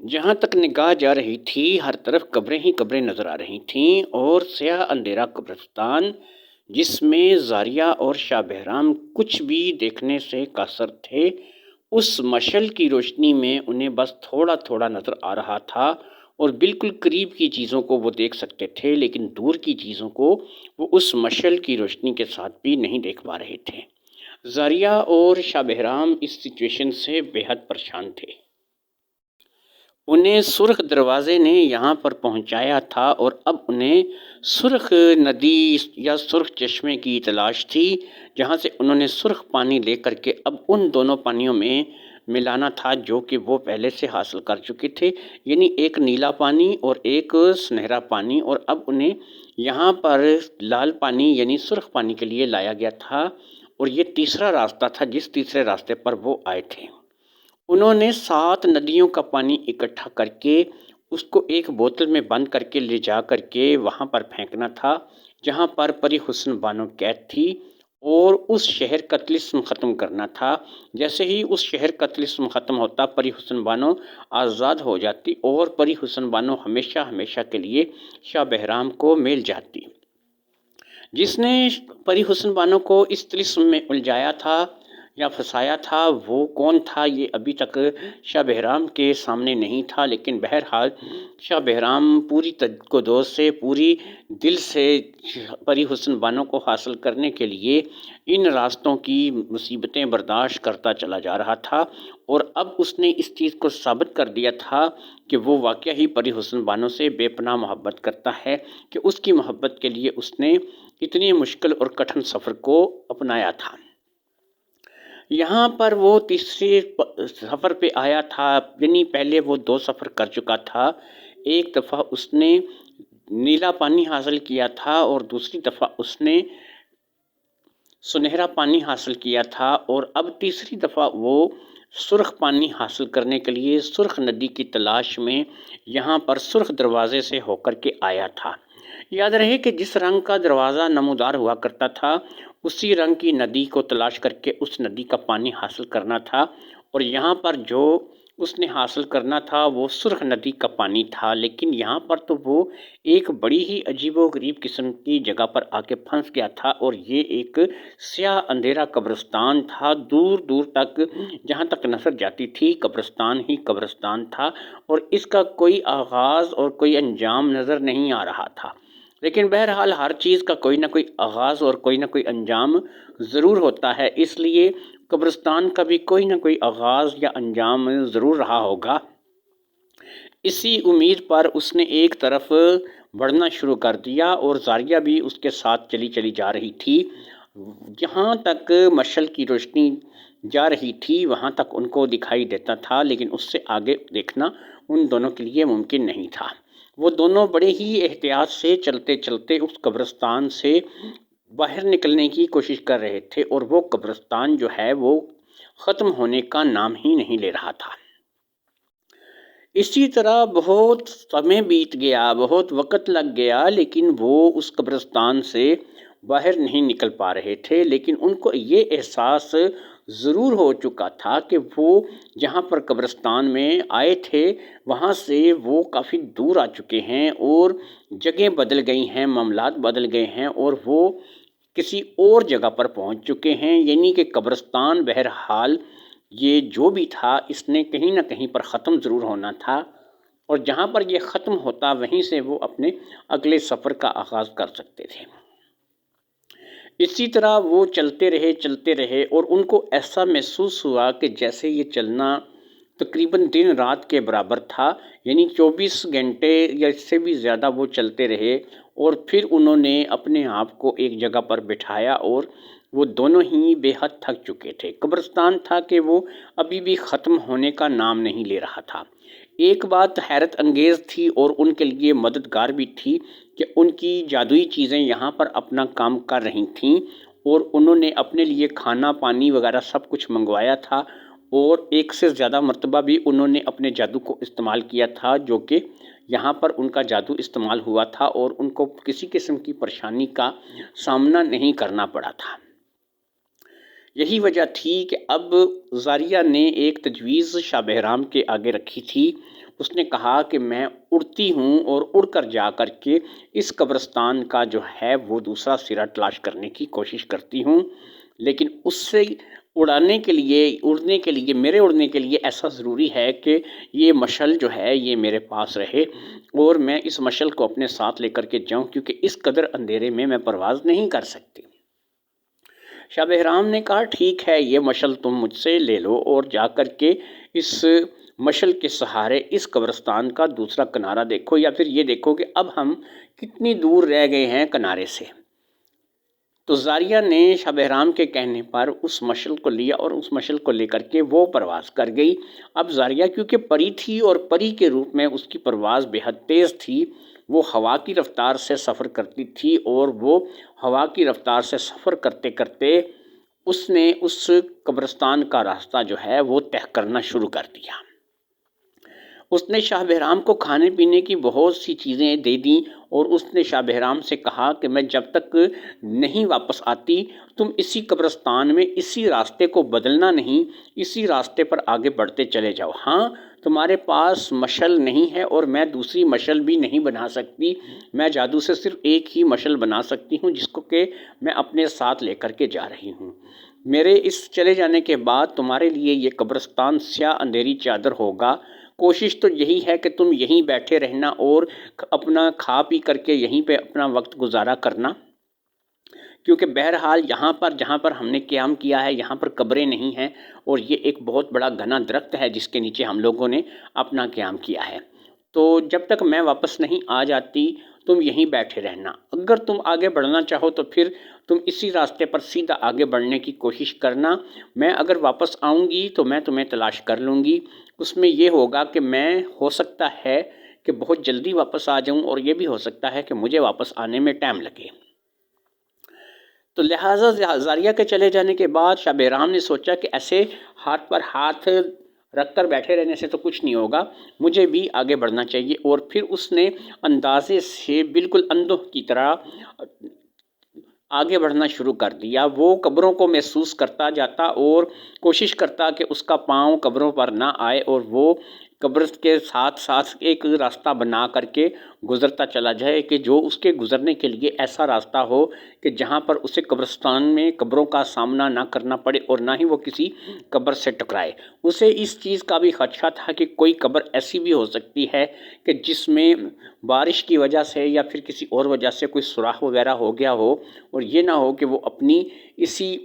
جہاں تک نگاہ جا رہی تھی ہر طرف قبریں ہی قبریں نظر آ رہی تھیں اور سیاہ اندھیرا قبرستان جس میں زاریہ اور شاہ بہرام کچھ بھی دیکھنے سے قاصر تھے، اس مشعل کی روشنی میں انہیں بس تھوڑا تھوڑا نظر آ رہا تھا اور بالکل قریب کی چیزوں کو وہ دیکھ سکتے تھے لیکن دور کی چیزوں کو وہ اس مشعل کی روشنی کے ساتھ بھی نہیں دیکھ پا رہے تھے۔ زاریہ اور شاہ بہرام اس سچویشن سے بے حد پریشان تھے۔ انہیں سرخ دروازے نے یہاں پر پہنچایا تھا اور اب انہیں سرخ ندی یا سرخ چشمے کی تلاش تھی جہاں سے انہوں نے سرخ پانی لے کر کے اب ان دونوں پانیوں میں ملانا تھا جو کہ وہ پہلے سے حاصل کر چکے تھے، یعنی ایک نیلا پانی اور ایک سنہرا پانی، اور اب انہیں یہاں پر لال پانی یعنی سرخ پانی کے لیے لایا گیا تھا اور یہ تیسرا راستہ تھا جس تیسرے راستے پر وہ آئے تھے۔ انہوں نے 7 ندیوں کا پانی اکٹھا کر کے اس کو ایک بوتل میں بند کر کے لے جا کر کے وہاں پر پھینکنا تھا جہاں پر پری حسن بانو قید تھی، اور اس شہر کا طلسم ختم کرنا تھا۔ جیسے ہی اس شہر کا طلسم ختم ہوتا پری حسن بانو آزاد ہو جاتی اور پری حسن بانو ہمیشہ ہمیشہ کے لیے شاہ بہرام کو مل جاتی۔ جس نے پری حسن بانو کو اس طلسم میں الجھایا تھا یا پھنسایا تھا وہ کون تھا یہ ابھی تک شاہ بہرام کے سامنے نہیں تھا، لیکن بہرحال شاہ بہرام پوری قدوس سے پوری دل سے پری حسن بانو کو حاصل کرنے کے لیے ان راستوں کی مصیبتیں برداشت کرتا چلا جا رہا تھا، اور اب اس نے اس چیز کو ثابت کر دیا تھا کہ وہ واقعہ ہی پری حسن بانو سے بے پناہ محبت کرتا ہے کہ اس کی محبت کے لیے اس نے اتنی مشکل اور کٹھن سفر کو اپنایا تھا۔ یہاں پر وہ تیسرے سفر پہ آیا تھا، یعنی پہلے وہ 2 سفر کر چکا تھا۔ ایک دفعہ اس نے نیلا پانی حاصل کیا تھا اور دوسری دفعہ اس نے سنہرا پانی حاصل کیا تھا، اور اب تیسری دفعہ وہ سرخ پانی حاصل کرنے کے لیے سرخ ندی کی تلاش میں یہاں پر سرخ دروازے سے ہو کر کے آیا تھا۔ یاد رہے کہ جس رنگ کا دروازہ نمودار ہوا کرتا تھا اسی رنگ کی ندی کو تلاش کر کے اس ندی کا پانی حاصل کرنا تھا، اور یہاں پر جو اس نے حاصل کرنا تھا وہ سرخ ندی کا پانی تھا، لیکن یہاں پر تو وہ ایک بڑی ہی عجیب و غریب قسم کی جگہ پر آ کے پھنس گیا تھا، اور یہ ایک سیاہ اندھیرا قبرستان تھا۔ دور دور تک جہاں تک نظر جاتی تھی قبرستان ہی قبرستان تھا، اور اس کا کوئی آغاز اور کوئی انجام نظر نہیں آ رہا تھا، لیکن بہرحال ہر چیز کا کوئی نہ کوئی آغاز اور کوئی نہ کوئی انجام ضرور ہوتا ہے، اس لیے قبرستان کا بھی کوئی نہ کوئی آغاز یا انجام ضرور رہا ہوگا۔ اسی امید پر اس نے ایک طرف بڑھنا شروع کر دیا اور زاریہ بھی اس کے ساتھ چلی چلی جا رہی تھی۔ جہاں تک مشعل کی روشنی جا رہی تھی وہاں تک ان کو دکھائی دیتا تھا، لیکن اس سے آگے دیکھنا ان دونوں کے لیے ممکن نہیں تھا۔ وہ دونوں بڑے ہی احتیاط سے چلتے چلتے اس قبرستان سے باہر نکلنے کی کوشش کر رہے تھے، اور وہ قبرستان جو ہے وہ ختم ہونے کا نام ہی نہیں لے رہا تھا۔ اسی طرح بہت سمے بیت گیا، بہت وقت لگ گیا، لیکن وہ اس قبرستان سے باہر نہیں نکل پا رہے تھے، لیکن ان کو یہ احساس ضرور ہو چکا تھا کہ وہ جہاں پر قبرستان میں آئے تھے وہاں سے وہ کافی دور آ چکے ہیں اور جگہیں بدل گئی ہیں، معاملات بدل گئے ہیں، اور وہ کسی اور جگہ پر پہنچ چکے ہیں، یعنی کہ قبرستان بہرحال یہ جو بھی تھا اس نے کہیں نہ کہیں پر ختم ضرور ہونا تھا، اور جہاں پر یہ ختم ہوتا وہیں سے وہ اپنے اگلے سفر کا آغاز کر سکتے تھے۔ اسی طرح وہ چلتے رہے اور ان کو ایسا محسوس ہوا کہ جیسے یہ چلنا تقریباً دن رات کے برابر تھا، یعنی 24 گھنٹے یا اس سے بھی زیادہ وہ چلتے رہے، اور پھر انہوں نے اپنے آپ کو ایک جگہ پر بٹھایا اور وہ دونوں ہی بے حد تھک چکے تھے۔ قبرستان تھا کہ وہ ابھی بھی ختم ہونے کا نام نہیں لے رہا تھا۔ ایک بات حیرت انگیز تھی اور ان کے لیے مددگار بھی تھی کہ ان کی جادوئی چیزیں یہاں پر اپنا کام کر رہی تھیں، اور انہوں نے اپنے لیے کھانا پانی وغیرہ سب کچھ منگوایا تھا، اور ایک سے زیادہ مرتبہ بھی انہوں نے اپنے جادو کو استعمال کیا تھا، جو کہ یہاں پر ان کا جادو استعمال ہوا تھا اور ان کو کسی قسم کی پریشانی کا سامنا نہیں کرنا پڑا تھا۔ یہی وجہ تھی کہ اب زاریہ نے ایک تجویز شاہ بہرام کے آگے رکھی تھی، اس نے کہا کہ میں اڑتی ہوں اور اڑ کر جا کر کے اس قبرستان کا جو ہے وہ دوسرا سرا تلاش کرنے کی کوشش کرتی ہوں، لیکن اس سے اڑنے کے لیے میرے اڑنے کے لیے ایسا ضروری ہے کہ یہ مشعل جو ہے یہ میرے پاس رہے اور میں اس مشعل کو اپنے ساتھ لے کر کے جاؤں، کیونکہ اس قدر اندھیرے میں پرواز نہیں کر سکتی۔ شاہ بہرام نے کہا ٹھیک ہے، یہ مشعل تم مجھ سے لے لو اور جا کر کے اس مشعل کے سہارے اس قبرستان کا دوسرا کنارہ دیکھو، یا پھر یہ دیکھو کہ اب ہم کتنی دور رہ گئے ہیں کنارے سے۔ تو زاریہ نے شاہ بہرام کے کہنے پر اس مشعل کو لیا اور اس مشعل کو لے کر کے وہ پرواز کر گئی۔ اب زاریہ کیونکہ پری تھی اور پری کے روپ میں اس کی پرواز بے حد تیز تھی، وہ ہوا کی رفتار سے سفر کرتی تھی اور وہ ہوا کی رفتار سے سفر کرتے کرتے اس نے اس قبرستان کا راستہ جو ہے وہ طے کرنا شروع کر دیا۔ اس نے شاہ بہرام کو کھانے پینے کی بہت سی چیزیں دے دیں اور اس نے شاہ بہرام سے کہا کہ میں جب تک نہیں واپس آتی تم اسی قبرستان میں اسی راستے کو بدلنا نہیں، اسی راستے پر آگے بڑھتے چلے جاؤ۔ ہاں تمہارے پاس مشعل نہیں ہے اور میں دوسری مشعل بھی نہیں بنا سکتی، میں جادو سے صرف ایک ہی مشعل بنا سکتی ہوں جس کو کہ میں اپنے ساتھ لے کر کے جا رہی ہوں۔ میرے اس چلے جانے کے بعد تمہارے لیے یہ قبرستان سیاہ اندھیری چادر ہوگا۔ کوشش تو یہی ہے کہ تم یہیں بیٹھے رہنا اور اپنا کھا پی کر کے یہیں پہ اپنا وقت گزارا کرنا، کیونکہ بہرحال یہاں پر جہاں پر ہم نے قیام کیا ہے یہاں پر قبریں نہیں ہیں اور یہ ایک بہت بڑا گھنا درخت ہے جس کے نیچے ہم لوگوں نے اپنا قیام کیا ہے۔ تو جب تک میں واپس نہیں آ جاتی تم یہیں بیٹھے رہنا، اگر تم آگے بڑھنا چاہو تو پھر تم اسی راستے پر سیدھا آگے بڑھنے کی کوشش کرنا۔ میں اگر واپس آؤں گی تو میں تمہیں تلاش کر لوں گی، اس میں یہ ہوگا کہ میں ہو سکتا ہے کہ بہت جلدی واپس آ جاؤں اور یہ بھی ہو سکتا ہے کہ مجھے واپس آنے میں ٹائم لگے۔ تو لہٰذا زاریہ کے چلے جانے کے بعد شاہ بہرام نے سوچا کہ ایسے ہاتھ پر ہاتھ رکھ کر بیٹھے رہنے سے تو کچھ نہیں ہوگا، مجھے بھی آگے بڑھنا چاہیے، اور پھر اس نے اندازے سے بالکل اندھوں کی طرح آگے بڑھنا شروع کر دیا۔ وہ قبروں کو محسوس کرتا جاتا اور کوشش کرتا کہ اس کا پاؤں قبروں پر نہ آئے اور وہ قبر کے ساتھ ساتھ ایک راستہ بنا کر کے گزرتا چلا جائے کہ جو اس کے گزرنے کے لیے ایسا راستہ ہو کہ جہاں پر اسے قبرستان میں قبروں کا سامنا نہ کرنا پڑے اور نہ ہی وہ کسی قبر سے ٹکرائے۔ اسے اس چیز کا بھی خدشہ تھا کہ کوئی قبر ایسی بھی ہو سکتی ہے کہ جس میں بارش کی وجہ سے یا پھر کسی اور وجہ سے کوئی سوراخ وغیرہ ہو گیا ہو، اور یہ نہ ہو کہ وہ اپنی اسی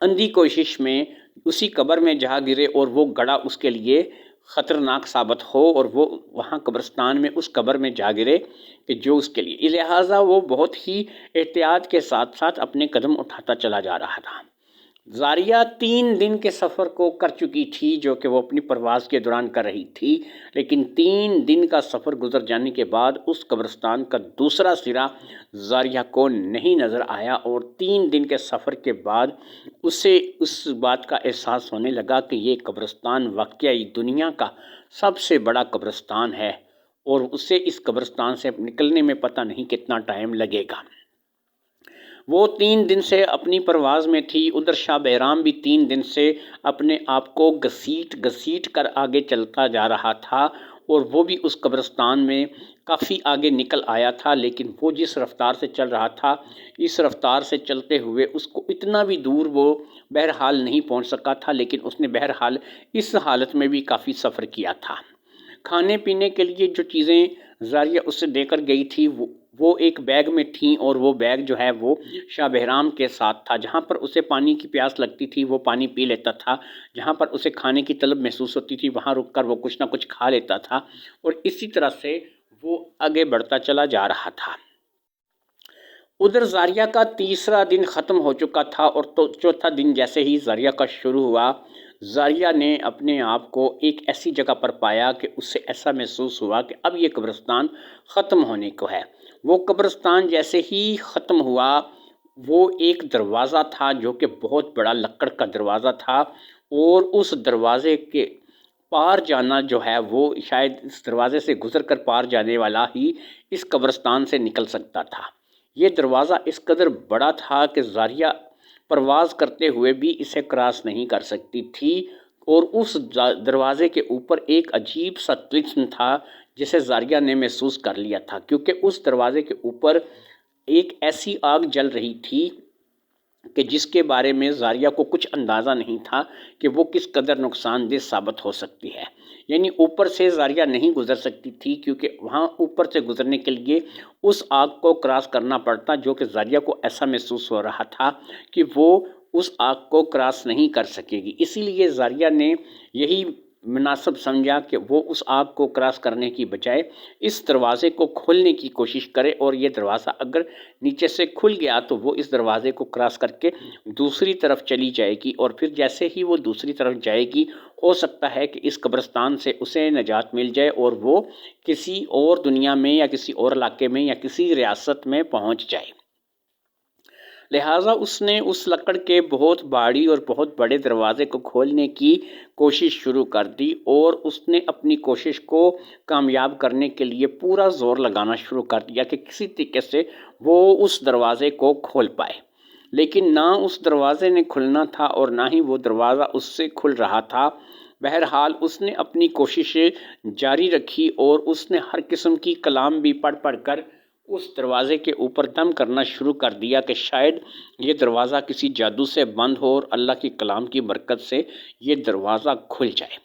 اندھی کوشش میں اسی قبر میں جا گرے اور وہ گڑھا اس کے لیے خطرناک ثابت ہو اور وہ وہاں قبرستان میں اس قبر میں جا گرے کہ جو اس کے لیے، لہٰذا وہ بہت ہی احتیاط کے ساتھ ساتھ اپنے قدم اٹھاتا چلا جا رہا تھا۔ زاریہ 3 دن کے سفر کو کر چکی تھی جو کہ وہ اپنی پرواز کے دوران کر رہی تھی، لیکن 3 دن کا سفر گزر جانے کے بعد اس قبرستان کا دوسرا سرا زاریہ کو نہیں نظر آیا، اور 3 دن کے سفر کے بعد اسے اس بات کا احساس ہونے لگا کہ یہ قبرستان واقعی دنیا کا سب سے بڑا قبرستان ہے اور اسے اس قبرستان سے نکلنے میں پتہ نہیں کتنا ٹائم لگے گا۔ وہ 3 دن سے اپنی پرواز میں تھی، ادھر شاہ بہرام بھی 3 دن سے اپنے آپ کو گھسیٹ کر آگے چلتا جا رہا تھا، اور وہ بھی اس قبرستان میں کافی آگے نکل آیا تھا، لیکن وہ جس رفتار سے چل رہا تھا اس رفتار سے چلتے ہوئے اس کو اتنا بھی دور وہ بہرحال نہیں پہنچ سکا تھا، لیکن اس نے بہرحال اس حالت میں بھی کافی سفر کیا تھا۔ کھانے پینے کے لیے جو چیزیں زاریہ اس سے دے کر گئی تھی وہ ایک بیگ میں تھیں، اور وہ بیگ جو ہے وہ شاہ بہرام کے ساتھ تھا۔ جہاں پر اسے پانی کی پیاس لگتی تھی وہ پانی پی لیتا تھا، جہاں پر اسے کھانے کی طلب محسوس ہوتی تھی وہاں رک کر وہ کچھ نہ کچھ کھا لیتا تھا، اور اسی طرح سے وہ آگے بڑھتا چلا جا رہا تھا۔ ادھر زاریہ کا تیسرا دن ختم ہو چکا تھا، اور چوتھا دن جیسے ہی زاریہ کا شروع ہوا، زاریہ نے اپنے آپ کو ایک ایسی جگہ پر پایا کہ اس سے ایسا محسوس ہوا کہ اب یہ قبرستان ختم ہونے کو ہے۔ وہ قبرستان جیسے ہی ختم ہوا، وہ ایک دروازہ تھا جو کہ بہت بڑا لکڑ کا دروازہ تھا، اور اس دروازے کے پار جانا جو ہے وہ شاید اس دروازے سے گزر کر پار جانے والا ہی اس قبرستان سے نکل سکتا تھا۔ یہ دروازہ اس قدر بڑا تھا کہ زاریہ پرواز کرتے ہوئے بھی اسے کراس نہیں کر سکتی تھی، اور اس دروازے کے اوپر ایک عجیب سا طلسم تھا جسے زاریہ نے محسوس کر لیا تھا، کیونکہ اس دروازے کے اوپر ایک ایسی آگ جل رہی تھی کہ جس کے بارے میں زاریہ کو کچھ اندازہ نہیں تھا کہ وہ کس قدر نقصان دہ ثابت ہو سکتی ہے۔ یعنی اوپر سے زاریہ نہیں گزر سکتی تھی، کیونکہ وہاں اوپر سے گزرنے کے لیے اس آگ کو کراس کرنا پڑتا، جو کہ زاریہ کو ایسا محسوس ہو رہا تھا کہ وہ اس آگ کو کراس نہیں کر سکے گی۔ اسی لیے زاریہ نے یہی مناسب سمجھا کہ وہ اس آگ کو کراس کرنے کی بجائے اس دروازے کو کھولنے کی کوشش کرے، اور یہ دروازہ اگر نیچے سے کھل گیا تو وہ اس دروازے کو کراس کر کے دوسری طرف چلی جائے گی، اور پھر جیسے ہی وہ دوسری طرف جائے گی ہو سکتا ہے کہ اس قبرستان سے اسے نجات مل جائے اور وہ کسی اور دنیا میں یا کسی اور علاقے میں یا کسی ریاست میں پہنچ جائے۔ لہٰذا اس نے اس لکڑ کے بہت بھاری اور بہت بڑے دروازے کو کھولنے کی کوشش شروع کر دی، اور اس نے اپنی کوشش کو کامیاب کرنے کے لیے پورا زور لگانا شروع کر دیا کہ کسی طریقے سے وہ اس دروازے کو کھول پائے۔ لیکن نہ اس دروازے نے کھلنا تھا اور نہ ہی وہ دروازہ اس سے کھل رہا تھا۔ بہرحال اس نے اپنی کوششیں جاری رکھی، اور اس نے ہر قسم کی کلام بھی پڑھ پڑھ کر اس دروازے کے اوپر دم کرنا شروع کر دیا کہ شاید یہ دروازہ کسی جادو سے بند ہو اور اللہ کی کلام کی برکت سے یہ دروازہ کھل جائے۔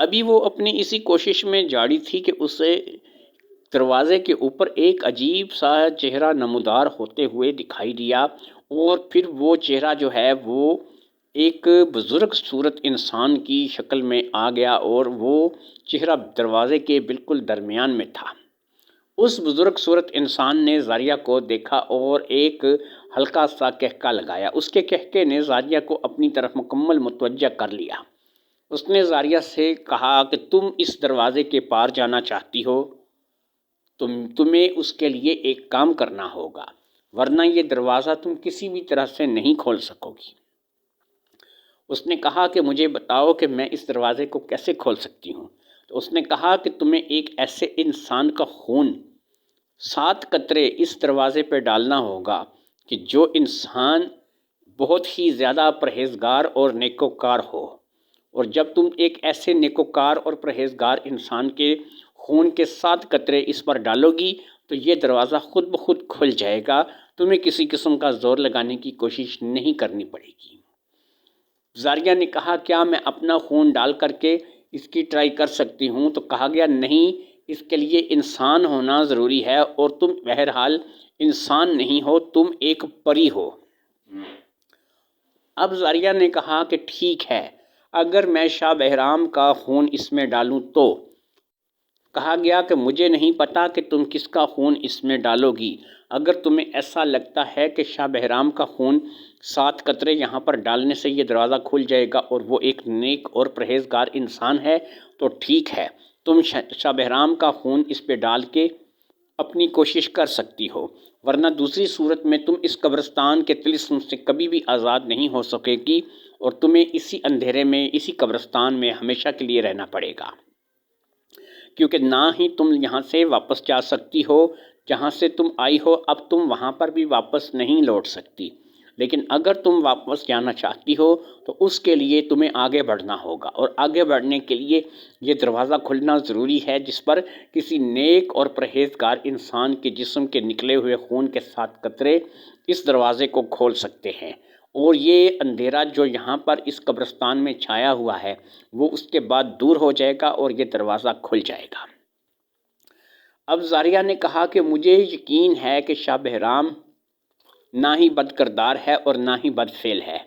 ابھی وہ اپنی اسی کوشش میں جاری تھی کہ اسے دروازے کے اوپر ایک عجیب سا چہرہ نمودار ہوتے ہوئے دکھائی دیا، اور پھر وہ چہرہ جو ہے وہ ایک بزرگ صورت انسان کی شکل میں آ گیا، اور وہ چہرہ دروازے کے بالکل درمیان میں تھا۔ اس بزرگ صورت انسان نے زاریہ کو دیکھا اور ایک ہلکا سا کہکا لگایا۔ اس کے کہکے نے زاریہ کو اپنی طرف مکمل متوجہ کر لیا۔ اس نے زاریہ سے کہا کہ تم اس دروازے کے پار جانا چاہتی ہو، تمہیں اس کے لیے ایک کام کرنا ہوگا، ورنہ یہ دروازہ تم کسی بھی طرح سے نہیں کھول سکو گی۔ اس نے کہا کہ مجھے بتاؤ کہ میں اس دروازے کو کیسے کھول سکتی ہوں۔ تو اس نے کہا کہ تمہیں ایک ایسے انسان کا خون 7 قطرے اس دروازے پہ ڈالنا ہوگا کہ جو انسان بہت ہی زیادہ پرہیزگار اور نیکوکار ہو، اور جب تم ایک ایسے نیکوکار اور پرہیزگار انسان کے خون کے 7 قطرے اس پر ڈالو گی تو یہ دروازہ خود بخود کھل جائے گا، تمہیں کسی قسم کا زور لگانے کی کوشش نہیں کرنی پڑے گی۔ زاریہ نے کہا کیا میں اپنا خون ڈال کر کے اس کی ٹرائی کر سکتی ہوں؟ تو کہا گیا نہیں، اس کے لیے انسان ہونا ضروری ہے، اور تم بہرحال انسان نہیں ہو، تم ایک پری ہو۔ اب زاریہ نے کہا کہ ٹھیک ہے، اگر میں شاہ بہرام کا خون اس میں ڈالوں تو؟ کہا گیا کہ مجھے نہیں پتا کہ تم کس کا خون اس میں ڈالو گی۔ اگر تمہیں ایسا لگتا ہے کہ شاہ بہرام کا خون 7 قطرے یہاں پر ڈالنے سے یہ دروازہ کھل جائے گا اور وہ ایک نیک اور پرہیزگار انسان ہے تو ٹھیک ہے، تم شاہ بہرام کا خون اس پہ ڈال کے اپنی کوشش کر سکتی ہو، ورنہ دوسری صورت میں تم اس قبرستان کے طلسم سے کبھی بھی آزاد نہیں ہو سکے گی، اور تمہیں اسی اندھیرے میں، اسی قبرستان میں ہمیشہ کے لیے رہنا پڑے گا، کیونکہ نہ ہی تم یہاں سے واپس جا سکتی ہو، جہاں سے تم آئی ہو اب تم وہاں پر بھی واپس نہیں لوٹ سکتی، لیکن اگر تم واپس جانا چاہتی ہو تو اس کے لیے تمہیں آگے بڑھنا ہوگا، اور آگے بڑھنے کے لیے یہ دروازہ کھلنا ضروری ہے جس پر کسی نیک اور پرہیزگار انسان کے جسم کے نکلے ہوئے خون کے 7 قطرے اس دروازے کو کھول سکتے ہیں، اور یہ اندھیرا جو یہاں پر اس قبرستان میں چھایا ہوا ہے وہ اس کے بعد دور ہو جائے گا اور یہ دروازہ کھل جائے گا۔ اب زاریہ نے کہا کہ مجھے یقین ہے کہ شاہ بہرام نہ ہی بد کردار ہے اور نہ ہی بد فعل ہے،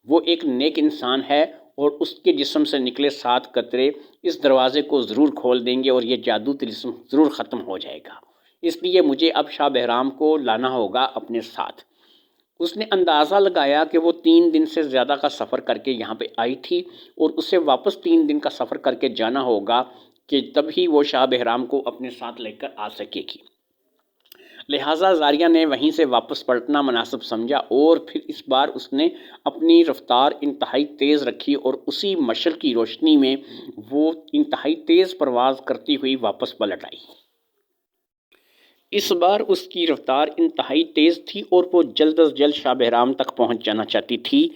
وہ ایک نیک انسان ہے، اور اس کے جسم سے نکلے 7 قطرے اس دروازے کو ضرور کھول دیں گے اور یہ جادو طلسم ضرور ختم ہو جائے گا، اس لیے مجھے اب شاہ بہرام کو لانا ہوگا اپنے ساتھ۔ اس نے اندازہ لگایا کہ وہ 3 دن سے زیادہ کا سفر کر کے یہاں پہ آئی تھی، اور اسے واپس 3 دن کا سفر کر کے جانا ہوگا کہ تب ہی وہ شاہ بہرام کو اپنے ساتھ لے کر آ سکے گی۔ لہٰذا زاریہ نے وہیں سے واپس پلٹنا مناسب سمجھا، اور پھر اس بار اس نے اپنی رفتار انتہائی تیز رکھی اور اسی مشعل کی روشنی میں وہ انتہائی تیز پرواز کرتی ہوئی واپس پلٹ آئی۔ اس بار اس کی رفتار انتہائی تیز تھی اور وہ جلد از جلد شاہ بہرام تک پہنچ جانا چاہتی تھی،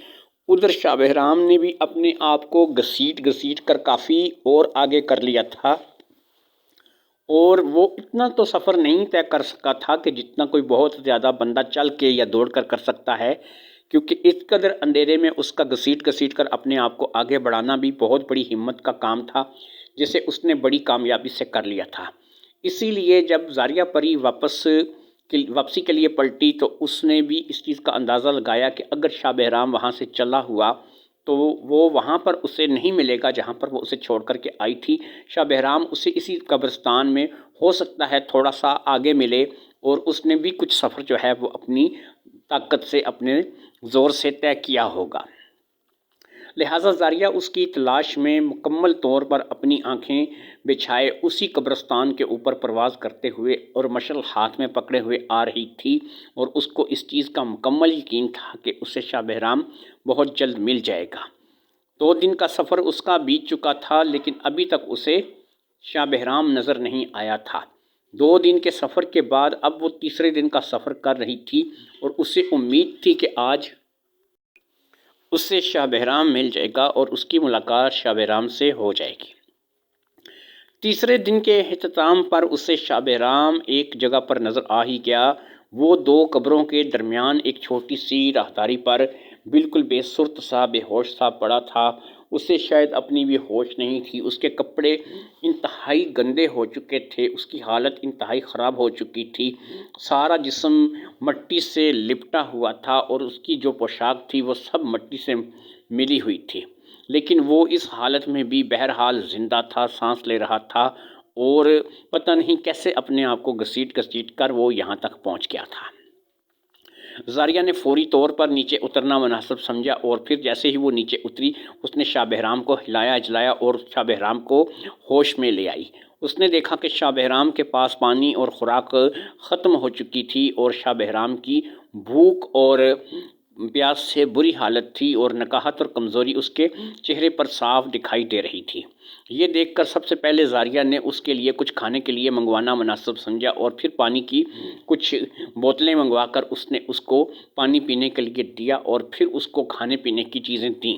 ادھر شاہ بہرام نے بھی اپنے آپ کو گھسیٹ گھسیٹ کر کافی اور آگے کر لیا تھا، اور وہ اتنا تو سفر نہیں طے کر سکا تھا کہ جتنا کوئی بہت زیادہ بندہ چل کے یا دوڑ کر کر سکتا ہے، کیونکہ اس قدر اندھیرے میں اس کا گھسیٹ گھسیٹ کر اپنے آپ کو آگے بڑھانا بھی بہت بڑی ہمت کا کام تھا، جسے اس نے بڑی کامیابی سے کر لیا تھا۔ اسی لیے جب زاریہ پری واپسی کے لیے پلٹی تو اس نے بھی اس چیز کا اندازہ لگایا کہ اگر شاہ بہرام وہاں سے چلا ہوا تو وہ وہاں پر اسے نہیں ملے گا جہاں پر وہ اسے چھوڑ کر کے آئی تھی۔ شاہ بہرام اسے اسی قبرستان میں ہو سکتا ہے تھوڑا سا آگے ملے، اور اس نے بھی کچھ سفر جو ہے وہ اپنی طاقت سے اپنے زور سے طے کیا ہوگا، لہٰذا زاریہ اس کی تلاش میں مکمل طور پر اپنی آنکھیں بچھائے اسی قبرستان کے اوپر پرواز کرتے ہوئے اور مشعل ہاتھ میں پکڑے ہوئے آ رہی تھی، اور اس کو اس چیز کا مکمل یقین تھا کہ اسے شاہ بہرام بہت جلد مل جائے گا۔ 2 دن کا سفر اس کا بیت چکا تھا، لیکن ابھی تک اسے شاہ بہرام نظر نہیں آیا تھا۔ 2 دن کے سفر کے بعد اب وہ تیسرے دن کا سفر کر رہی تھی، اور اسے امید تھی کہ آج اس سے شاہ بہرام مل جائے گا اور اس کی ملاقات شاہ بہرام سے ہو جائے گی۔ تیسرے دن کے اختتام پر اسے شاہ بہرام ایک جگہ پر نظر آ ہی گیا۔ وہ 2 قبروں کے درمیان ایک چھوٹی سی راہداری پر بالکل بے صورت سا، بے ہوش سا پڑا تھا۔ اسے شاید اپنی بھی ہوش نہیں تھی۔ اس کے کپڑے انتہائی گندے ہو چکے تھے، اس کی حالت انتہائی خراب ہو چکی تھی، سارا جسم مٹی سے لپٹا ہوا تھا، اور اس کی جو پوشاک تھی وہ سب مٹی سے ملی ہوئی تھی، لیکن وہ اس حالت میں بھی بہرحال زندہ تھا، سانس لے رہا تھا، اور پتہ نہیں کیسے اپنے آپ کو گھسیٹ گھسیٹ کر وہ یہاں تک پہنچ گیا تھا۔ زاریہ نے فوری طور پر نیچے اترنا مناسب سمجھا، اور پھر جیسے ہی وہ نیچے اتری اس نے شاہ بہرام کو ہلایا جلایا اور شاہ بہرام کو ہوش میں لے آئی۔ اس نے دیکھا کہ شاہ بہرام کے پاس پانی اور خوراک ختم ہو چکی تھی، اور شاہ بہرام کی بھوک اور پیاس سے بری حالت تھی، اور نکاہت اور کمزوری اس کے چہرے پر صاف دکھائی دے رہی تھی۔ یہ دیکھ کر سب سے پہلے زاریہ نے اس کے لیے کچھ کھانے کے لیے منگوانا مناسب سمجھا، اور پھر پانی کی کچھ بوتلیں منگوا کر اس نے اس کو پانی پینے کے لیے دیا، اور پھر اس کو کھانے پینے کی چیزیں دیں۔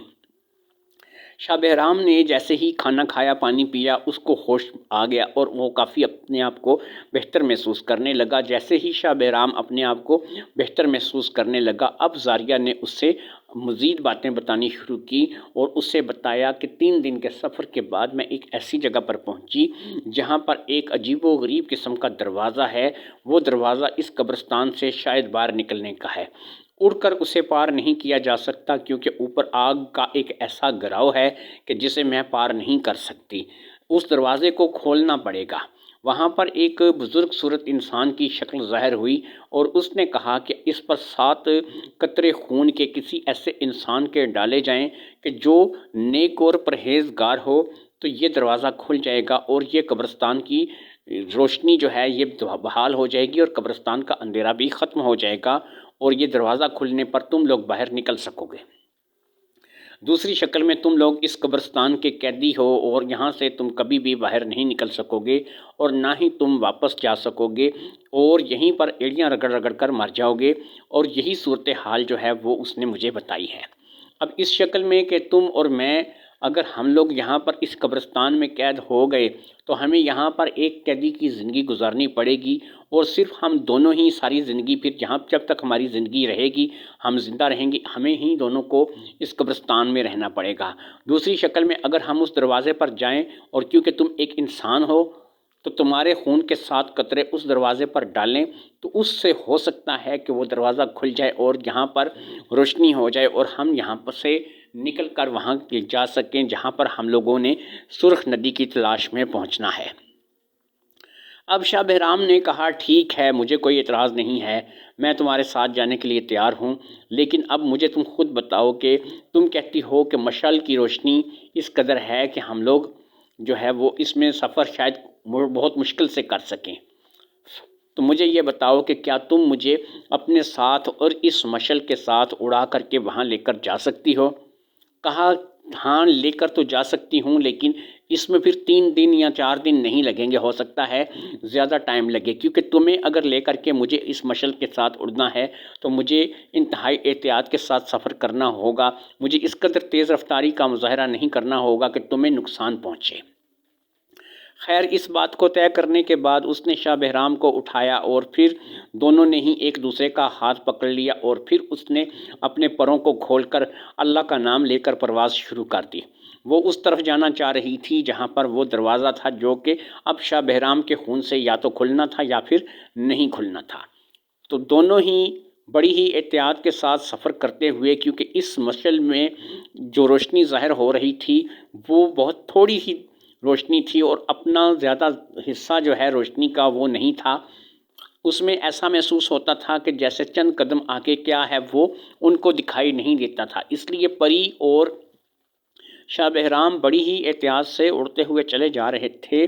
شاہ بہرام نے جیسے ہی کھانا کھایا، پانی پیا، اس کو ہوش آ گیا اور وہ کافی اپنے آپ کو بہتر محسوس کرنے لگا۔ جیسے ہی شاہ بہرام اپنے آپ کو بہتر محسوس کرنے لگا، اب زاریہ نے اس سے مزید باتیں بتانی شروع کی، اور اس سے بتایا کہ 3 دن کے سفر کے بعد میں ایک ایسی جگہ پر پہنچی جہاں پر ایک عجیب و غریب قسم کا دروازہ ہے۔ وہ دروازہ اس قبرستان سے شاید باہر نکلنے کا ہے، اڑ کر اسے پار نہیں کیا جا سکتا، کیونکہ اوپر آگ کا ایک ایسا گراؤ ہے کہ جسے میں پار نہیں کر سکتی۔ اس دروازے کو کھولنا پڑے گا۔ وہاں پر ایک بزرگ صورت انسان کی شکل ظاہر ہوئی، اور اس نے کہا کہ اس پر 7 قطرے خون کے کسی ایسے انسان کے ڈالے جائیں کہ جو نیک اور پرہیزگار ہو، تو یہ دروازہ کھل جائے گا، اور یہ قبرستان کی روشنی جو ہے یہ بحال ہو جائے گی، اور قبرستان کا اندھیرا بھی ختم ہو جائے گا، اور یہ دروازہ کھلنے پر تم لوگ باہر نکل سکو گے۔ دوسری شکل میں تم لوگ اس قبرستان کے قیدی ہو، اور یہاں سے تم کبھی بھی باہر نہیں نکل سکو گے، اور نہ ہی تم واپس جا سکو گے، اور یہیں پر ایڑیاں رگڑ رگڑ کر مر جاؤ گے۔ اور یہی صورتحال جو ہے وہ اس نے مجھے بتائی ہے۔ اب اس شکل میں کہ تم اور میں، اگر ہم لوگ یہاں پر اس قبرستان میں قید ہو گئے تو ہمیں یہاں پر ایک قیدی کی زندگی گزارنی پڑے گی، اور صرف ہم دونوں ہی ساری زندگی، پھر جب تک ہماری زندگی رہے گی، ہم زندہ رہیں گے، ہمیں ہی دونوں کو اس قبرستان میں رہنا پڑے گا۔ دوسری شکل میں اگر ہم اس دروازے پر جائیں، اور کیونکہ تم ایک انسان ہو تو تمہارے خون کے 7 قطرے اس دروازے پر ڈالیں، تو اس سے ہو سکتا ہے کہ وہ دروازہ کھل جائے اور یہاں پر روشنی ہو جائے، اور ہم یہاں پر سے نکل کر وہاں جا سکیں جہاں پر ہم لوگوں نے سرخ ندی کی تلاش میں پہنچنا ہے۔ اب شاہ بہرام نے کہا ٹھیک ہے، مجھے کوئی اعتراض نہیں ہے، میں تمہارے ساتھ جانے کے لیے تیار ہوں، لیکن اب مجھے تم خود بتاؤ کہ تم کہتی ہو کہ مشعل کی روشنی اس قدر ہے کہ ہم لوگ جو ہے وہ اس میں سفر شاید بہت مشکل سے کر سکیں، تو مجھے یہ بتاؤ کہ کیا تم مجھے اپنے ساتھ اور اس مشعل کے ساتھ اڑا کر کے وہاں لے کر جا سکتی ہو؟ کہا ہاں، لے کر تو جا سکتی ہوں، لیکن اس میں پھر 3 دن یا 4 دن نہیں لگیں گے، ہو سکتا ہے زیادہ ٹائم لگے، کیونکہ تمہیں اگر لے کر کے مجھے اس مشل کے ساتھ اڑنا ہے تو مجھے انتہائی احتیاط کے ساتھ سفر کرنا ہوگا، مجھے اس قدر تیز رفتاری کا مظاہرہ نہیں کرنا ہوگا کہ تمہیں نقصان پہنچے۔ خیر اس بات کو طے کرنے کے بعد اس نے شاہ بہرام کو اٹھایا اور پھر دونوں نے ہی ایک دوسرے کا ہاتھ پکڑ لیا اور پھر اس نے اپنے پروں کو کھول کر اللہ کا نام لے کر پرواز شروع کر دی۔ وہ اس طرف جانا چاہ رہی تھی جہاں پر وہ دروازہ تھا جو کہ اب شاہ بہرام کے خون سے یا تو کھلنا تھا یا پھر نہیں کھلنا تھا۔ تو دونوں ہی بڑی ہی احتیاط کے ساتھ سفر کرتے ہوئے، کیونکہ اس مشعل میں جو روشنی ظاہر ہو رہی تھی وہ بہت تھوڑی ہی روشنی تھی اور اپنا زیادہ حصہ جو ہے روشنی کا وہ نہیں تھا، اس میں ایسا محسوس ہوتا تھا کہ جیسے چند قدم آگے کیا ہے وہ ان کو دکھائی نہیں دیتا تھا۔ اس لیے پری اور شاہ بہرام بڑی ہی احتیاط سے اڑتے ہوئے چلے جا رہے تھے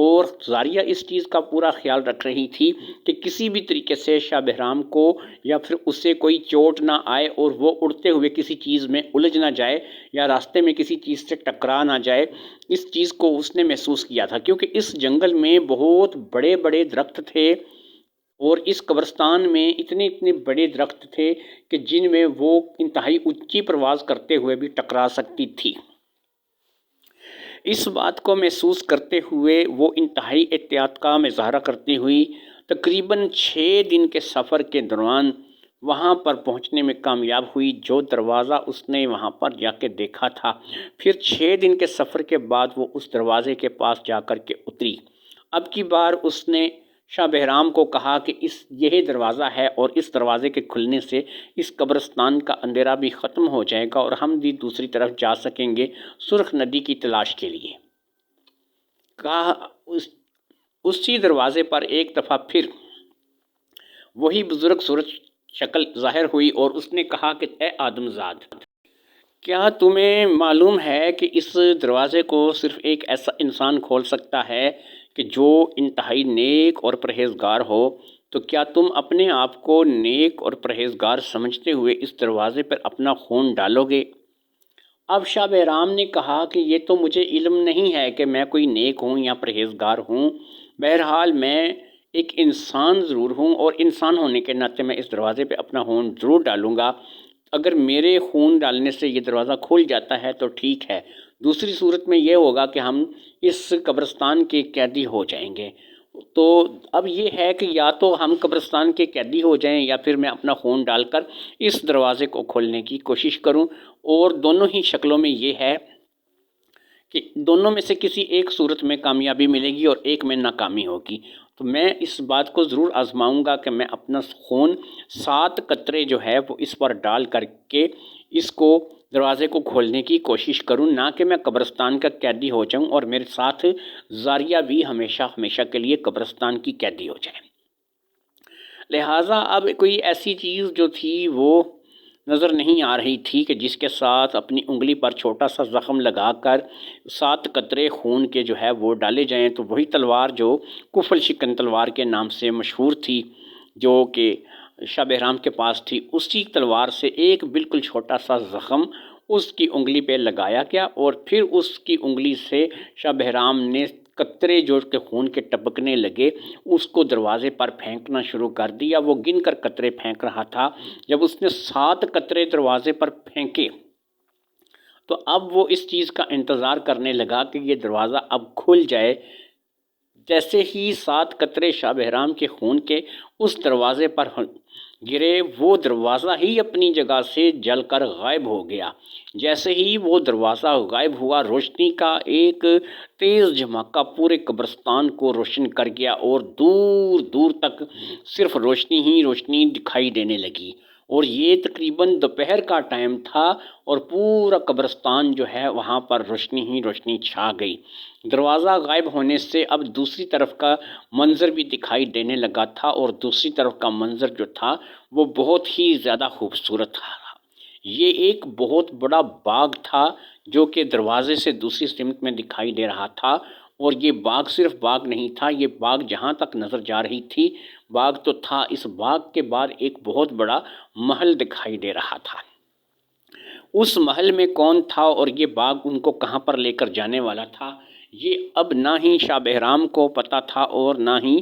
اور زاریہ اس چیز کا پورا خیال رکھ رہی تھی کہ کسی بھی طریقے سے شاہ بہرام کو یا پھر اسے کوئی چوٹ نہ آئے اور وہ اڑتے ہوئے کسی چیز میں الجھ نہ جائے یا راستے میں کسی چیز سے ٹکرا نہ جائے۔ اس چیز کو اس نے محسوس کیا تھا کیونکہ اس جنگل میں بہت بڑے بڑے درخت تھے اور اس قبرستان میں اتنے اتنے بڑے درخت تھے کہ جن میں وہ انتہائی اونچی پرواز کرتے ہوئے بھی ٹکرا سکتی تھی۔ اس بات کو محسوس کرتے ہوئے وہ انتہائی احتیاط کا مظاہرہ کرتی ہوئی تقریباً 6 دن کے سفر کے دوران وہاں پر پہنچنے میں کامیاب ہوئی جو دروازہ اس نے وہاں پر جا کے دیکھا تھا۔ پھر 6 دن کے سفر کے بعد وہ اس دروازے کے پاس جا کر کے اتری۔ اب کی بار اس نے شاہ بہرام کو کہا کہ یہی دروازہ ہے اور اس دروازے کے کھلنے سے اس قبرستان کا اندھیرا بھی ختم ہو جائے گا اور ہم بھی دوسری طرف جا سکیں گے سرخ ندی کی تلاش کے لیے۔ کہا اسی دروازے پر ایک دفعہ پھر وہی بزرگ صورت شکل ظاہر ہوئی اور اس نے کہا کہ اے آدم زاد، کیا تمہیں معلوم ہے کہ اس دروازے کو صرف ایک ایسا انسان کھول سکتا ہے کہ جو انتہائی نیک اور پرہیزگار ہو؟ تو کیا تم اپنے آپ کو نیک اور پرہیزگار سمجھتے ہوئے اس دروازے پر اپنا خون ڈالو گے؟ اب شاہ بہرام نے کہا کہ یہ تو مجھے علم نہیں ہے کہ میں کوئی نیک ہوں یا پرہیزگار ہوں، بہرحال میں ایک انسان ضرور ہوں اور انسان ہونے کے ناطے میں اس دروازے پہ اپنا خون ضرور ڈالوں گا۔ اگر میرے خون ڈالنے سے یہ دروازہ کھل جاتا ہے تو ٹھیک ہے، دوسری صورت میں یہ ہوگا کہ ہم اس قبرستان کے قیدی ہو جائیں گے۔ تو اب یہ ہے کہ یا تو ہم قبرستان کے قیدی ہو جائیں یا پھر میں اپنا خون ڈال کر اس دروازے کو کھولنے کی کوشش کروں، اور دونوں ہی شکلوں میں یہ ہے کہ دونوں میں سے کسی ایک صورت میں کامیابی ملے گی اور ایک میں ناکامی ہوگی۔ تو میں اس بات کو ضرور آزماؤں گا کہ میں اپنا خون 7 قطرے جو ہے وہ اس پر ڈال کر کے اس کو دروازے کو کھولنے کی کوشش کروں، نہ کہ میں قبرستان کا قیدی ہو جاؤں اور میرے ساتھ زاریہ بھی ہمیشہ ہمیشہ کے لیے قبرستان کی قیدی ہو جائے۔ لہٰذا اب کوئی ایسی چیز جو تھی وہ نظر نہیں آ رہی تھی کہ جس کے ساتھ اپنی انگلی پر چھوٹا سا زخم لگا کر 7 قطرے خون کے جو ہے وہ ڈالے جائیں۔ تو وہی تلوار جو کفل شکن تلوار کے نام سے مشہور تھی جو کہ شاہ بہرام کے پاس تھی، اسی تلوار سے ایک بالکل چھوٹا سا زخم اس کی انگلی پہ لگایا گیا اور پھر اس کی انگلی سے شاہ بہرام نے قطرے جو کہ خون کے ٹپکنے لگے اس کو دروازے پر پھینکنا شروع کر دیا۔ وہ گن کر قطرے پھینک رہا تھا، جب اس نے 7 قطرے دروازے پر پھینکے تو اب وہ اس چیز کا انتظار کرنے لگا کہ یہ دروازہ اب کھل جائے۔ جیسے ہی 7 قطرے شاہ بہرام کے خون کے اس دروازے پر گرے، وہ دروازہ ہی اپنی جگہ سے جل کر غائب ہو گیا۔ جیسے ہی وہ دروازہ غائب ہوا، روشنی کا ایک تیز جھماکہ پورے قبرستان کو روشن کر گیا اور دور دور تک صرف روشنی ہی روشنی دکھائی دینے لگی، اور یہ تقریباً دوپہر کا ٹائم تھا اور پورا قبرستان جو ہے وہاں پر روشنی ہی روشنی چھا گئی۔ دروازہ غائب ہونے سے اب دوسری طرف کا منظر بھی دکھائی دینے لگا تھا، اور دوسری طرف کا منظر جو تھا وہ بہت ہی زیادہ خوبصورت تھا۔ یہ ایک بہت بڑا باغ تھا جو کہ دروازے سے دوسری سمت میں دکھائی دے رہا تھا، اور یہ باغ صرف باغ نہیں تھا، یہ باغ جہاں تک نظر جا رہی تھی باغ تو تھا، اس باغ کے بعد ایک بہت بڑا محل دکھائی دے رہا تھا۔ اس محل میں کون تھا اور یہ باغ ان کو کہاں پر لے کر جانے والا تھا، یہ اب نہ ہی شاہ بہرام کو پتہ تھا اور نہ ہی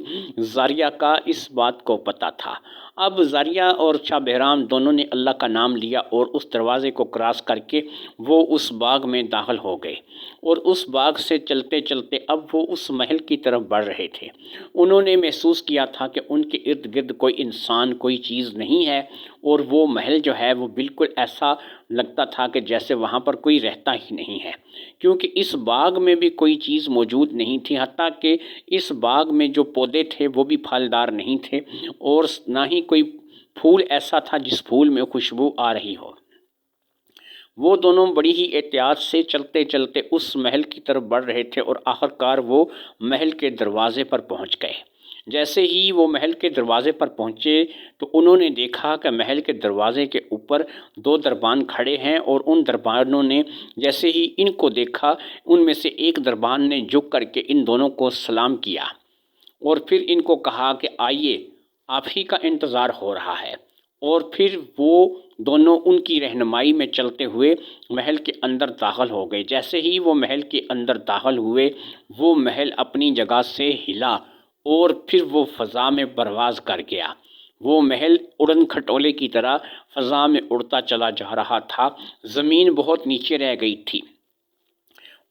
زاریہ کا اس بات کو پتہ تھا۔ اب زاریہ اور شاہ بہرام دونوں نے اللہ کا نام لیا اور اس دروازے کو کراس کر کے وہ اس باغ میں داخل ہو گئے، اور اس باغ سے چلتے چلتے اب وہ اس محل کی طرف بڑھ رہے تھے۔ انہوں نے محسوس کیا تھا کہ ان کے ارد گرد کوئی انسان، کوئی چیز نہیں ہے، اور وہ محل جو ہے وہ بالکل ایسا لگتا تھا کہ جیسے وہاں پر کوئی رہتا ہی نہیں ہے، کیونکہ اس باغ میں بھی کوئی چیز موجود نہیں تھی، حتیٰ کہ اس باغ میں جو پودے تھے وہ بھی پھلدار نہیں تھے، اور نہ ہی کوئی پھول ایسا تھا جس پھول میں خوشبو آ رہی ہو۔ وہ دونوں بڑی ہی احتیاط سے چلتے چلتے اس محل کی طرف بڑھ رہے تھے، اور آخرکار وہ محل کے دروازے پر پہنچ گئے۔ جیسے ہی وہ محل کے دروازے پر پہنچے تو انہوں نے دیکھا کہ محل کے دروازے کے اوپر دو دربان کھڑے ہیں، اور ان دربانوں نے جیسے ہی ان کو دیکھا، ان میں سے ایک دربان نے جھک کر کے ان دونوں کو سلام کیا، اور پھر ان کو کہا کہ آئیے، آپ ہی کا انتظار ہو رہا ہے۔ اور پھر وہ دونوں ان کی رہنمائی میں چلتے ہوئے محل کے اندر داخل ہو گئے۔ جیسے ہی وہ محل کے اندر داخل ہوئے، وہ محل اپنی جگہ سے ہلا اور پھر وہ فضا میں پرواز کر گیا۔ وہ محل اڑن کھٹولے کی طرح فضا میں اڑتا چلا جا رہا تھا، زمین بہت نیچے رہ گئی تھی،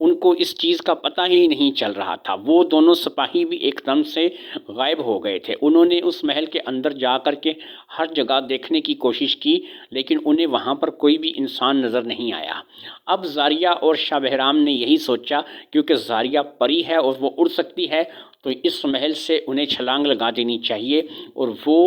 ان کو اس چیز کا پتہ ہی نہیں چل رہا تھا۔ وہ دونوں سپاہی بھی ایک دم سے غائب ہو گئے تھے۔ انہوں نے اس محل کے اندر جا کر کے ہر جگہ دیکھنے کی کوشش کی، لیکن انہیں وہاں پر کوئی بھی انسان نظر نہیں آیا۔ اب زاریہ اور شاہ بہرام نے یہی سوچا، کیونکہ زاریہ پری ہے اور وہ اڑ سکتی ہے، تو اس محل سے انہیں چھلانگ لگا دینی چاہیے اور وہ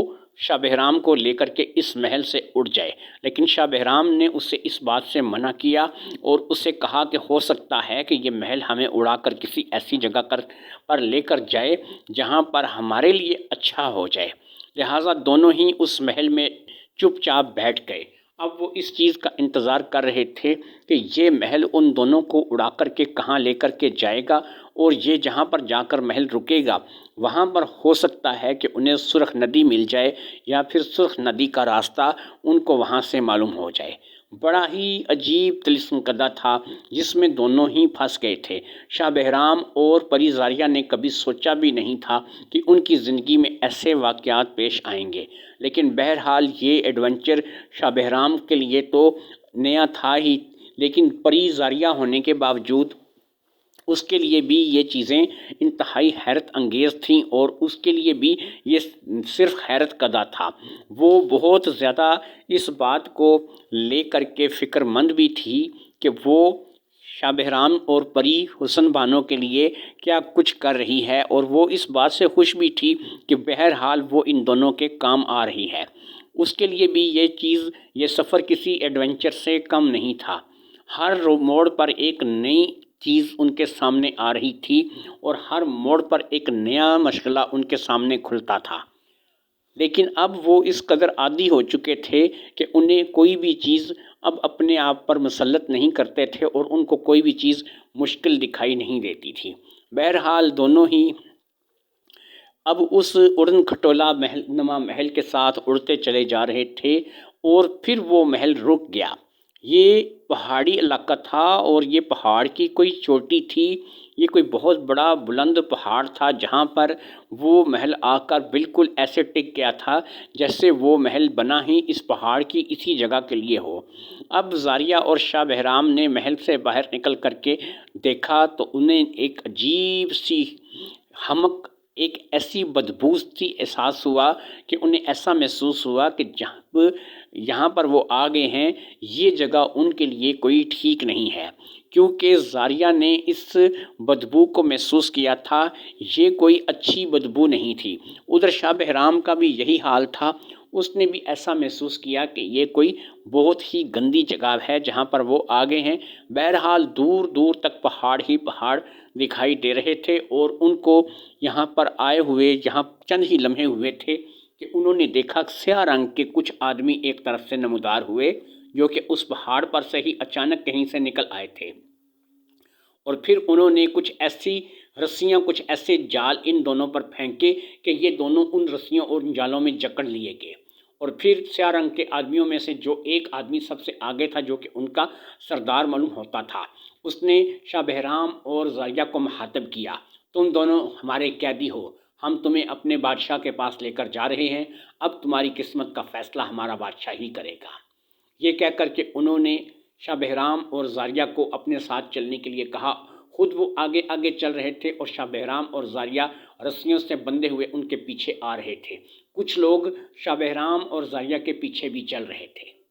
شاہ بہرام کو لے کر کے اس محل سے اڑ جائے۔ لیکن شاہ بہرام نے اسے اس بات سے منع کیا اور اسے کہا کہ ہو سکتا ہے کہ یہ محل ہمیں اڑا کر کسی ایسی جگہ پر لے کر جائے جہاں پر ہمارے لیے اچھا ہو جائے۔ لہٰذا دونوں ہی اس محل میں چپ چاپ بیٹھ گئے۔ اب وہ اس چیز کا انتظار کر رہے تھے کہ یہ محل ان دونوں کو اڑا کر کے کہاں لے کر کے جائے گا، اور یہ جہاں پر جا کر محل رکے گا وہاں پر ہو سکتا ہے کہ انہیں سرخ ندی مل جائے، یا پھر سرخ ندی کا راستہ ان کو وہاں سے معلوم ہو جائے۔ بڑا ہی عجیب طلسم کدہ تھا جس میں دونوں ہی پھنس گئے تھے۔ شاہ بہرام اور پری زاریہ نے کبھی سوچا بھی نہیں تھا کہ ان کی زندگی میں ایسے واقعات پیش آئیں گے، لیکن بہرحال یہ ایڈونچر شاہ بہرام کے لیے تو نیا تھا ہی، لیکن پری زاریہ ہونے کے باوجود اس کے لیے بھی یہ چیزیں انتہائی حیرت انگیز تھیں، اور اس کے لیے بھی یہ صرف حیرت کدہ تھا۔ وہ بہت زیادہ اس بات کو لے کر کے فکر مند بھی تھی کہ وہ شاہ بہرام اور پری حسن بانو کے لیے کیا کچھ کر رہی ہے، اور وہ اس بات سے خوش بھی تھی کہ بہرحال وہ ان دونوں کے کام آ رہی ہے۔ اس کے لیے بھی یہ سفر کسی ایڈونچر سے کم نہیں تھا۔ ہر موڑ پر ایک نئی چیز ان کے سامنے آ رہی تھی، اور ہر موڑ پر ایک نیا مشغلہ ان کے سامنے کھلتا تھا۔ لیکن اب وہ اس قدر عادی ہو چکے تھے کہ انہیں کوئی بھی چیز اب اپنے آپ پر مسلط نہیں کرتے تھے، اور ان کو کوئی بھی چیز مشکل دکھائی نہیں دیتی تھی۔ بہرحال دونوں ہی اب اس اڑن کھٹولا نما محل کے ساتھ اڑتے چلے جا رہے تھے، اور پھر وہ محل رک گیا۔ یہ پہاڑی علاقہ تھا، اور یہ پہاڑ کی کوئی چوٹی تھی، یہ کوئی بہت بڑا بلند پہاڑ تھا جہاں پر وہ محل آ کر بالکل ایسے ٹک گیا تھا جیسے وہ محل بنا ہی اس پہاڑ کی اسی جگہ کے لیے ہو۔ اب زاریہ اور شاہ بہرام نے محل سے باہر نکل کر کے دیکھا تو انہیں ایک عجیب سی ہمک، ایک ایسی بدبو سی احساس ہوا کہ انہیں ایسا محسوس ہوا کہ یہاں پر وہ آ گئے ہیں، یہ جگہ ان کے لیے کوئی ٹھیک نہیں ہے، کیونکہ زاریہ نے اس بدبو کو محسوس کیا تھا، یہ کوئی اچھی بدبو نہیں تھی۔ ادھر شاہ بہرام کا بھی یہی حال تھا، اس نے بھی ایسا محسوس کیا کہ یہ کوئی بہت ہی گندی جگہ ہے جہاں پر وہ آگے ہیں۔ بہرحال دور دور تک پہاڑ ہی پہاڑ دکھائی دے رہے تھے، اور ان کو یہاں پر آئے ہوئے یہاں چند ہی لمحے ہوئے تھے کہ انہوں نے دیکھا سیاہ رنگ کے کچھ آدمی ایک طرف سے نمودار ہوئے، جو کہ اس پہاڑ پر سے ہی اچانک کہیں سے نکل آئے تھے، اور پھر انہوں نے کچھ ایسی رسیاں، کچھ ایسے جال ان دونوں پر پھینکے کہ یہ دونوں ان رسیوں اور ان جالوں میں جکڑ لیے گئے۔ اور پھر سیاہ رنگ کے آدمیوں میں سے جو ایک آدمی سب سے آگے تھا، جو کہ ان کا سردار معلوم ہوتا تھا، اس نے شاہ بہرام اور زاریہ کو مخاطب کیا، تم دونوں ہمارے قیدی ہو، ہم تمہیں اپنے بادشاہ کے پاس لے کر جا رہے ہیں، اب تمہاری قسمت کا فیصلہ ہمارا بادشاہ ہی کرے گا۔ یہ کہہ کر کے انہوں نے شاہ بہرام اور زاریہ کو اپنے ساتھ چلنے کے لیے کہا۔ خود وہ آگے آگے چل رہے تھے اور شاہ بہرام اور زاریہ رسیوں سے بندھے ہوئے ان کے پیچھے آ رہے تھے۔ کچھ لوگ شاہ بہرام اور زاریہ کے پیچھے بھی چل رہے تھے۔